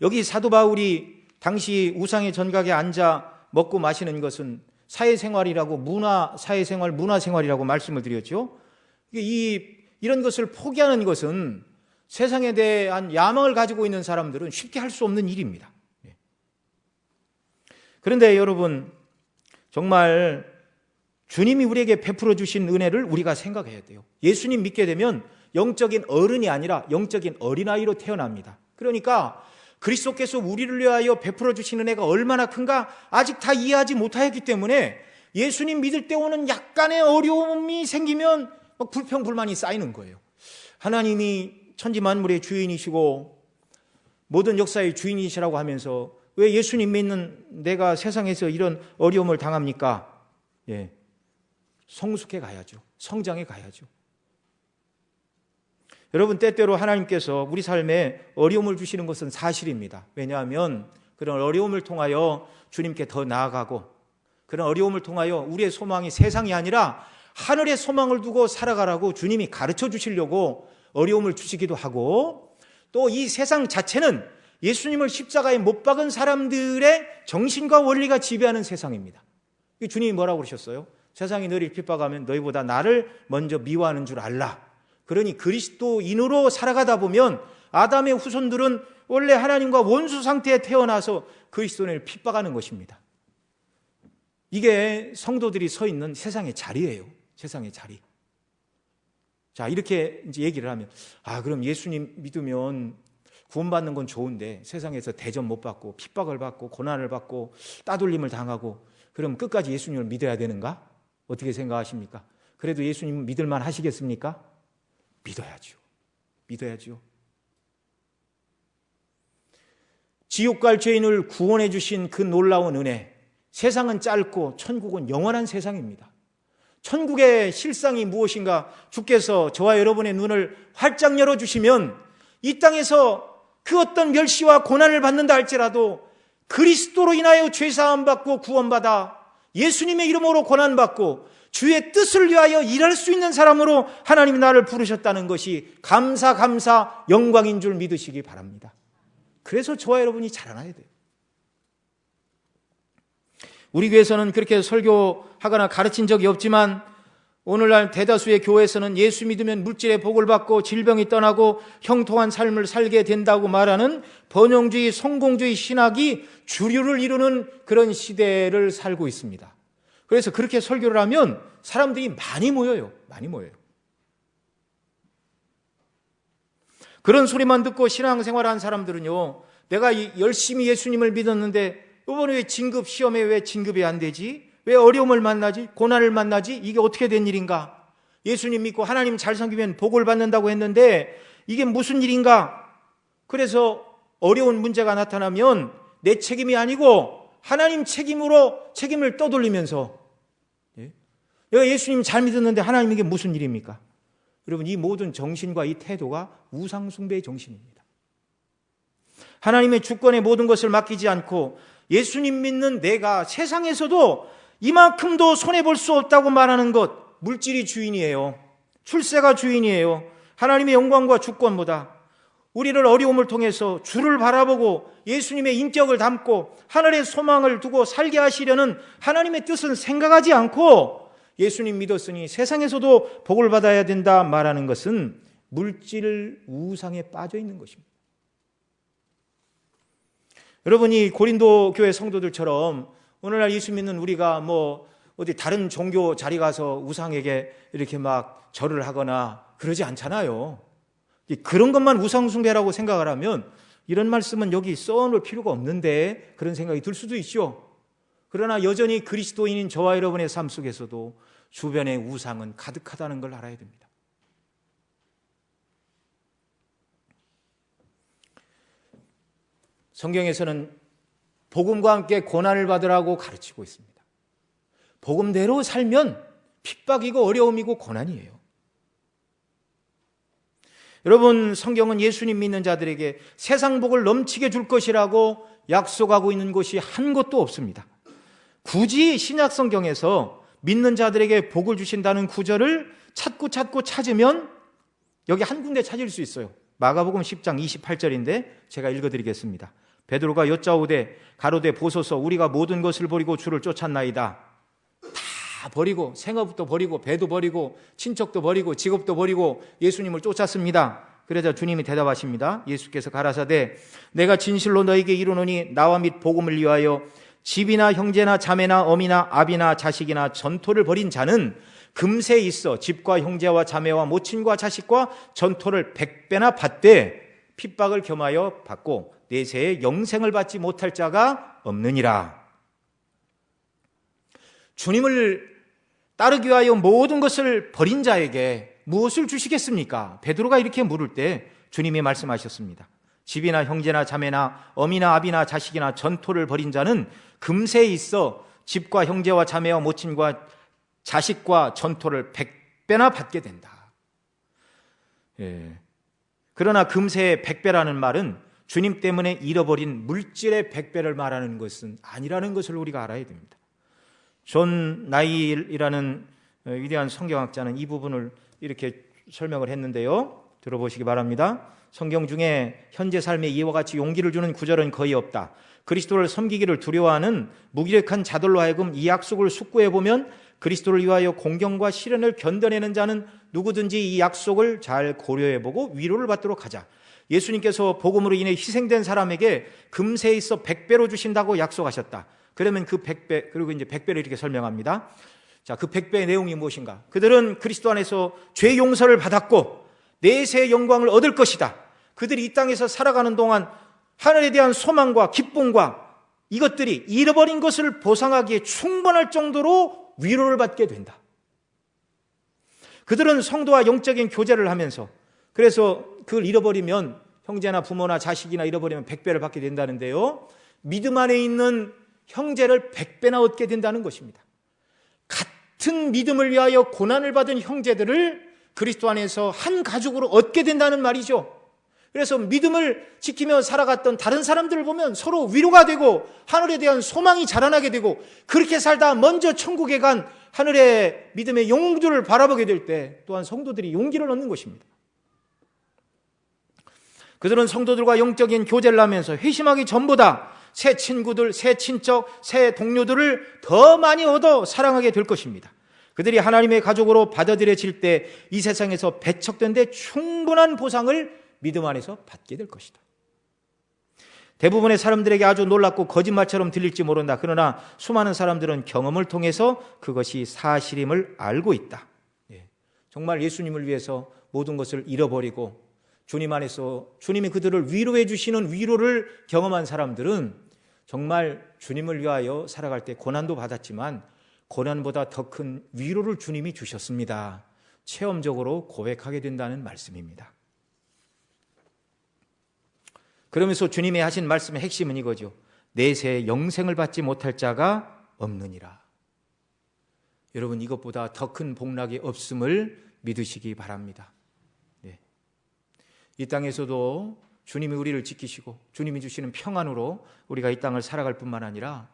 여기 사도 바울이 당시 우상의 전각에 앉아 먹고 마시는 것은 사회생활이라고 문화생활이라고 말씀을 드렸죠. 이런 것을 포기하는 것은 세상에 대한 야망을 가지고 있는 사람들은 쉽게 할 수 없는 일입니다. 그런데 여러분, 정말 주님이 우리에게 베풀어 주신 은혜를 우리가 생각해야 돼요. 예수님 믿게 되면 영적인 어른이 아니라 영적인 어린아이로 태어납니다. 그러니까 그리스도께서 우리를 위하여 베풀어 주신 은혜가 얼마나 큰가 아직 다 이해하지 못하였기 때문에 예수님 믿을 때 오는 약간의 어려움이 생기면 막 불평불만이 쌓이는 거예요. 하나님이 천지만물의 주인이시고 모든 역사의 주인이시라고 하면서 왜 예수님 믿는 내가 세상에서 이런 어려움을 당합니까? 성숙해 가야죠. 성장해 가야죠. 여러분, 때때로 하나님께서 우리 삶에 어려움을 주시는 것은 사실입니다. 왜냐하면 그런 어려움을 통하여 주님께 더 나아가고, 그런 어려움을 통하여 우리의 소망이 세상이 아니라 하늘의 소망을 두고 살아가라고 주님이 가르쳐 주시려고 어려움을 주시기도 하고, 또 이 세상 자체는 예수님을 십자가에 못 박은 사람들의 정신과 원리가 지배하는 세상입니다. 주님이 뭐라고 그러셨어요? 세상이 너희를 핍박하면 너희보다 나를 먼저 미워하는 줄 알라. 그러니 그리스도인으로 살아가다 보면 아담의 후손들은 원래 하나님과 원수 상태에 태어나서 그리스도인을 핍박하는 것입니다. 이게 성도들이 서 있는 세상의 자리예요. 세상의 자리. 자, 이렇게 이제 얘기를 하면, 그럼 예수님 믿으면 구원받는 건 좋은데 세상에서 대접 못 받고 핍박을 받고 고난을 받고 따돌림을 당하고, 그럼 끝까지 예수님을 믿어야 되는가? 어떻게 생각하십니까? 그래도 예수님은 믿을만 하시겠습니까? 믿어야죠. 믿어야죠. 지옥 갈 죄인을 구원해 주신 그 놀라운 은혜, 세상은 짧고 천국은 영원한 세상입니다. 천국의 실상이 무엇인가 주께서 저와 여러분의 눈을 활짝 열어주시면 이 땅에서 그 어떤 멸시와 고난을 받는다 할지라도 그리스도로 인하여 죄사함 받고 구원받아 예수님의 이름으로 고난받고 주의 뜻을 위하여 일할 수 있는 사람으로 하나님이 나를 부르셨다는 것이 감사 영광인 줄 믿으시기 바랍니다. 그래서 저와 여러분이 자라나야 돼요. 우리 교회에서는 그렇게 설교하거나 가르친 적이 없지만 오늘날 대다수의 교회에서는 예수 믿으면 물질의 복을 받고 질병이 떠나고 형통한 삶을 살게 된다고 말하는 번영주의, 성공주의 신학이 주류를 이루는 그런 시대를 살고 있습니다. 그래서 그렇게 설교를 하면 사람들이 많이 모여요. 그런 소리만 듣고 신앙생활을 한 사람들은요, 내가 열심히 예수님을 믿었는데 이번에 왜 진급 시험에 왜 진급이 안 되지? 왜 어려움을 만나지? 고난을 만나지? 이게 어떻게 된 일인가? 예수님 믿고 하나님 잘 섬기면 복을 받는다고 했는데 이게 무슨 일인가? 그래서 어려운 문제가 나타나면 내 책임이 아니고 하나님 책임을 떠돌리면서, 내가 예수님 잘 믿었는데 하나님 이게 무슨 일입니까? 여러분, 이 모든 정신과 이 태도가 우상숭배의 정신입니다. 하나님의 주권에 모든 것을 맡기지 않고 예수님 믿는 내가 세상에서도 이만큼도 손해볼 수 없다고 말하는 것, 물질이 주인이에요. 출세가 주인이에요. 하나님의 영광과 주권보다 우리를 어려움을 통해서 주를 바라보고 예수님의 인격을 담고 하늘의 소망을 두고 살게 하시려는 하나님의 뜻은 생각하지 않고 예수님 믿었으니 세상에서도 복을 받아야 된다 말하는 것은 물질 우상에 빠져 있는 것입니다. 여러분이 고린도 교회 성도들처럼 오늘날 예수 믿는 우리가 어디 다른 종교 자리 가서 우상에게 이렇게 막 절을 하거나 그러지 않잖아요. 그런 것만 우상숭배라고 생각을 하면 이런 말씀은 여기 써놓을 필요가 없는데 그런 생각이 들 수도 있죠. 그러나 여전히 그리스도인인 저와 여러분의 삶 속에서도 주변의 우상은 가득하다는 걸 알아야 됩니다. 성경에서는 복음과 함께 고난을 받으라고 가르치고 있습니다. 복음대로 살면 핍박이고 어려움이고 고난이에요. 여러분, 성경은 예수님 믿는 자들에게 세상 복을 넘치게 줄 것이라고 약속하고 있는 것이 한 곳도 없습니다. 굳이 신약 성경에서 믿는 자들에게 복을 주신다는 구절을 찾고 찾으면 여기 한 군데 찾을 수 있어요. 마가복음 10장 28절인데 제가 읽어드리겠습니다. 베드로가 여짜오되 가로되 보소서 우리가 모든 것을 버리고 주를 쫓았나이다. 다 버리고 생업도 버리고 배도 버리고 친척도 버리고 직업도 버리고 예수님을 쫓았습니다. 그러자 주님이 대답하십니다. 예수께서 가라사대 내가 진실로 너에게 이르노니 나와 및 복음을 위하여 집이나 형제나 자매나 어미나 아비나 자식이나 전토를 벌인 자는 금세 있어 집과 형제와 자매와 모친과 자식과 전토를 100배나 받되 핍박을 겸하여 받고 내세에 영생을 받지 못할 자가 없느니라. 주님을 따르기 위하여 모든 것을 버린 자에게 무엇을 주시겠습니까? 베드로가 이렇게 물을 때 주님이 말씀하셨습니다. 집이나 형제나 자매나 어미나 아비나 자식이나 전토를 벌인 자는 금세 있어 집과 형제와 자매와 모친과 자식과 전토를 100배나 받게 된다. 그러나 금세의 100배라는 말은 주님 때문에 잃어버린 물질의 100배를 말하는 것은 아니라는 것을 우리가 알아야 됩니다. 존 나일이라는 위대한 성경학자는 이 부분을 이렇게 설명을 했는데요. 들어보시기 바랍니다. 성경 중에 현재 삶에 이와 같이 용기를 주는 구절은 거의 없다. 그리스도를 섬기기를 두려워하는 무기력한 자들로 하여금 이 약속을 숙고해보면 그리스도를 위하여 공경과 시련을 견뎌내는 자는 누구든지 이 약속을 잘 고려해보고 위로를 받도록 하자. 예수님께서 복음으로 인해 희생된 사람에게 금세에 있어 100배로 주신다고 약속하셨다. 그러면 그 100배, 그리고 이제 100배를 이렇게 설명합니다. 자, 그 100배의 내용이 무엇인가? 그들은 그리스도 안에서 죄 용서를 받았고 내세의 영광을 얻을 것이다. 그들이 이 땅에서 살아가는 동안 하늘에 대한 소망과 기쁨과 이것들이 잃어버린 것을 보상하기에 충분할 정도로 위로를 받게 된다. 그들은 성도와 영적인 교제를 하면서 그래서 그걸 잃어버리면 형제나 부모나 자식이나 잃어버리면 100배를 받게 된다는데요. 믿음 안에 있는 형제를 100배나 얻게 된다는 것입니다. 같은 믿음을 위하여 고난을 받은 형제들을 그리스도 안에서 한 가족으로 얻게 된다는 말이죠. 그래서 믿음을 지키며 살아갔던 다른 사람들을 보면 서로 위로가 되고 하늘에 대한 소망이 자라나게 되고, 그렇게 살다 먼저 천국에 간 하늘의 믿음의 영웅들을 바라보게 될 때 또한 성도들이 용기를 얻는 것입니다. 그들은 성도들과 영적인 교제를 하면서 회심하기 전보다 새 친구들, 새 친척, 새 동료들을 더 많이 얻어 사랑하게 될 것입니다. 그들이 하나님의 가족으로 받아들여질 때 이 세상에서 배척된 데 충분한 보상을 믿음 안에서 받게 될 것이다. 대부분의 사람들에게 아주 놀랍고 거짓말처럼 들릴지 모른다. 그러나 수많은 사람들은 경험을 통해서 그것이 사실임을 알고 있다. 정말 예수님을 위해서 모든 것을 잃어버리고 주님 안에서 주님이 그들을 위로해 주시는 위로를 경험한 사람들은 정말 주님을 위하여 살아갈 때 고난도 받았지만 고난보다 더 큰 위로를 주님이 주셨습니다. 체험적으로 고백하게 된다는 말씀입니다. 그러면서 주님이 하신 말씀의 핵심은 이거죠. 내세 영생을 받지 못할 자가 없느니라. 여러분, 이것보다 더 큰 복락이 없음을 믿으시기 바랍니다. 이 땅에서도 주님이 우리를 지키시고 주님이 주시는 평안으로 우리가 이 땅을 살아갈 뿐만 아니라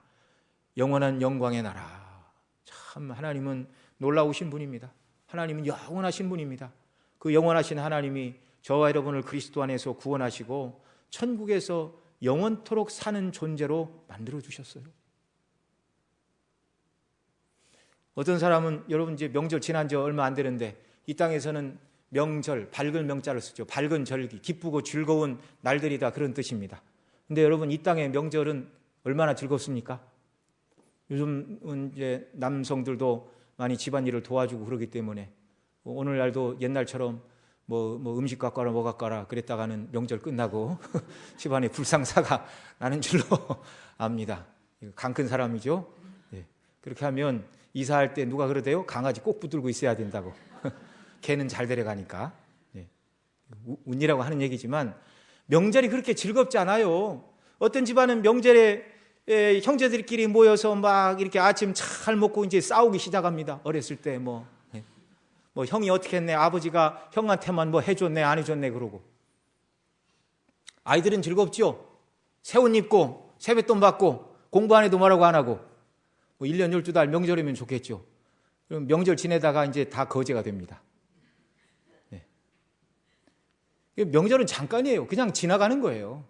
영원한 영광의 나라, 참 하나님은 놀라우신 분입니다. 하나님은 영원하신 분입니다. 그 영원하신 하나님이 저와 여러분을 그리스도 안에서 구원하시고 천국에서 영원토록 사는 존재로 만들어주셨어요. 어떤 사람은, 여러분 이제 명절 지난 지 얼마 안 되는데 이 땅에서는 명절, 밝은 명자를 쓰죠. 밝은 절기, 기쁘고 즐거운 날들이다, 그런 뜻입니다. 근데 여러분, 이 땅의 명절은 얼마나 즐겁습니까? 요즘은 이제 남성들도 많이 집안일을 도와주고 그러기 때문에 오늘날도 옛날처럼 뭐 음식 갖고 와라 뭐 갖고 와라 그랬다가는 명절 끝나고 집안에 불상사가 나는 줄로 압니다. 강 큰 사람이죠. 그렇게 하면 이사할 때 누가 그러대요? 강아지 꼭 붙들고 있어야 된다고. 개는 잘 데려가니까. 운이라고 하는 얘기지만 명절이 그렇게 즐겁지 않아요. 어떤 집안은 명절에 형제들끼리 모여서 막 이렇게 아침 잘 먹고 이제 싸우기 시작합니다. 어렸을 때 뭐 형이 어떻게 했네, 아버지가 형한테만 뭐 해줬네 안 해줬네 그러고. 아이들은 즐겁죠. 새 옷 입고 세뱃돈 받고 공부 안 해도 뭐라고 안 하고, 뭐 1년 12달 명절이면 좋겠죠. 그럼 명절 지내다가 이제 다 거제가 됩니다. 명절은 잠깐이에요. 그냥 지나가는 거예요.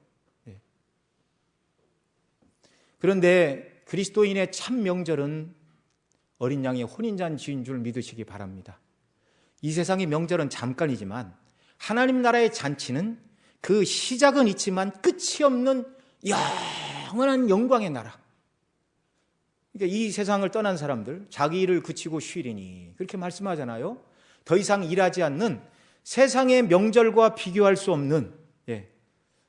그런데 그리스도인의 참 명절은 어린 양의 혼인잔치인 줄 믿으시기 바랍니다. 이 세상의 명절은 잠깐이지만 하나님 나라의 잔치는 그 시작은 있지만 끝이 없는 영원한 영광의 나라. 그러니까 이 세상을 떠난 사람들, 자기 일을 그치고 쉬리니 그렇게 말씀하잖아요. 더 이상 일하지 않는 세상의 명절과 비교할 수 없는,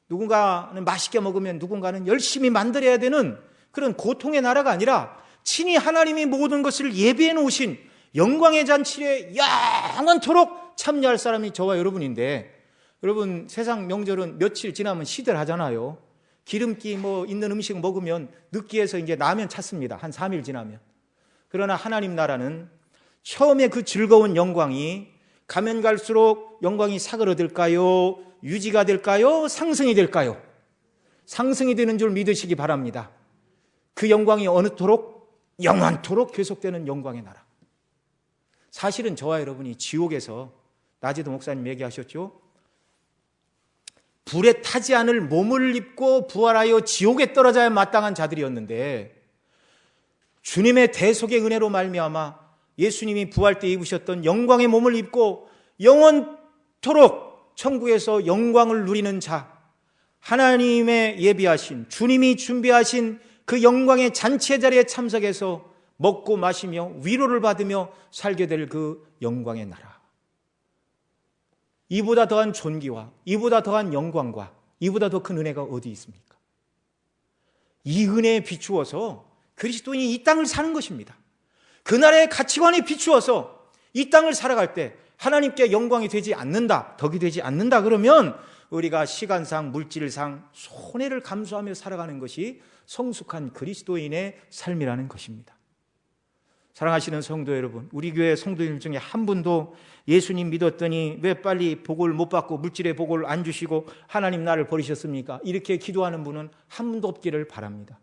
누군가는 맛있게 먹으면 누군가는 열심히 만들어야 되는 그런 고통의 나라가 아니라 친히 하나님이 모든 것을 예비해 놓으신 영광의 잔치에 영원토록 참여할 사람이 저와 여러분인데, 여러분 세상 명절은 며칠 지나면 시들하잖아요. 기름기 뭐 있는 음식 먹으면 느끼해서 이제 라면 찾습니다. 한 3일 지나면. 그러나 하나님 나라는 처음에 그 즐거운 영광이 가면 갈수록 영광이 사그러들까요? 유지가 될까요? 상승이 될까요? 상승이 되는 줄 믿으시기 바랍니다. 그 영광이 어느토록 영원토록 계속되는 영광의 나라. 사실은 저와 여러분이 지옥에서, 나지도 목사님 얘기하셨죠? 불에 타지 않을 몸을 입고 부활하여 지옥에 떨어져야 마땅한 자들이었는데, 주님의 대속의 은혜로 말미암아 예수님이 부활 때 입으셨던 영광의 몸을 입고 영원토록 천국에서 영광을 누리는 자, 하나님의 예비하신, 주님이 준비하신 그 영광의 잔치의 자리에 참석해서 먹고 마시며 위로를 받으며 살게 될 그 영광의 나라. 이보다 더한 존귀와 이보다 더한 영광과 이보다 더 큰 은혜가 어디 있습니까? 이 은혜에 비추어서 그리스도인이 이 땅을 사는 것입니다. 그 나라의 가치관에 비추어서 이 땅을 살아갈 때 하나님께 영광이 되지 않는다, 덕이 되지 않는다 그러면 우리가 시간상 물질상 손해를 감수하며 살아가는 것이 성숙한 그리스도인의 삶이라는 것입니다. 사랑하시는 성도 여러분, 우리 교회 성도님 중에 한 분도 예수님 믿었더니 왜 빨리 복을 못 받고 물질의 복을 안 주시고 하나님 나를 버리셨습니까? 이렇게 기도하는 분은 한 분도 없기를 바랍니다.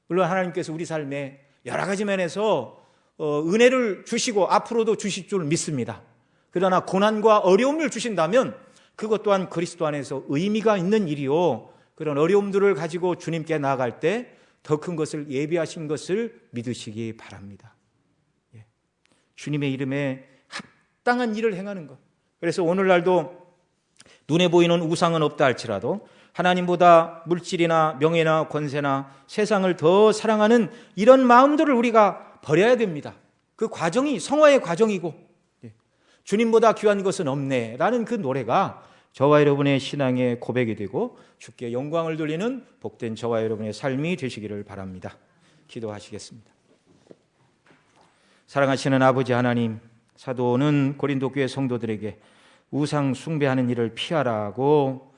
물론 하나님께서 우리 삶에 여러 가지 면에서 은혜를 주시고 앞으로도 주실 줄 믿습니다. 그러나 고난과 어려움을 주신다면 그것 또한 그리스도 안에서 의미가 있는 일이요, 그런 어려움들을 가지고 주님께 나아갈 때 더 큰 것을 예비하신 것을 믿으시기 바랍니다. 주님의 이름에 합당한 일을 행하는 것. 그래서 오늘날도 눈에 보이는 우상은 없다 할지라도 하나님보다 물질이나 명예나 권세나 세상을 더 사랑하는 이런 마음들을 우리가 버려야 됩니다. 그 과정이 성화의 과정이고, 주님보다 귀한 것은 없네 라는 그 노래가 저와 여러분의 신앙의 고백이 되고 주께 영광을 돌리는 복된 저와 여러분의 삶이 되시기를 바랍니다. 기도하시겠습니다. 사랑하시는 아버지 하나님, 사도는 고린도 교회 성도들에게 우상 숭배하는 일을 피하라고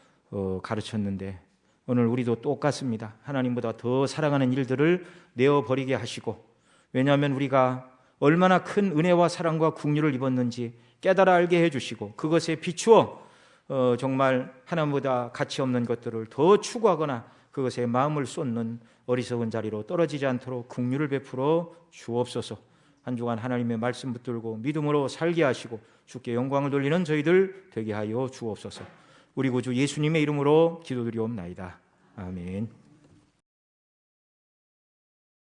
가르쳤는데 오늘 우리도 똑같습니다. 하나님보다 더 사랑하는 일들을 내어버리게 하시고, 왜냐하면 우리가 얼마나 큰 은혜와 사랑과 긍휼을 입었는지 깨달아 알게 해주시고, 그것에 비추어 정말 하나님보다 가치 없는 것들을 더 추구하거나 그것에 마음을 쏟는 어리석은 자리로 떨어지지 않도록 긍휼을 베풀어 주옵소서. 한 주간 하나님의 말씀 붙들고 믿음으로 살게 하시고 주께 영광을 돌리는 저희들 되게 하여 주옵소서. 우리 구주 예수님의 이름으로 기도드리옵나이다. 아멘.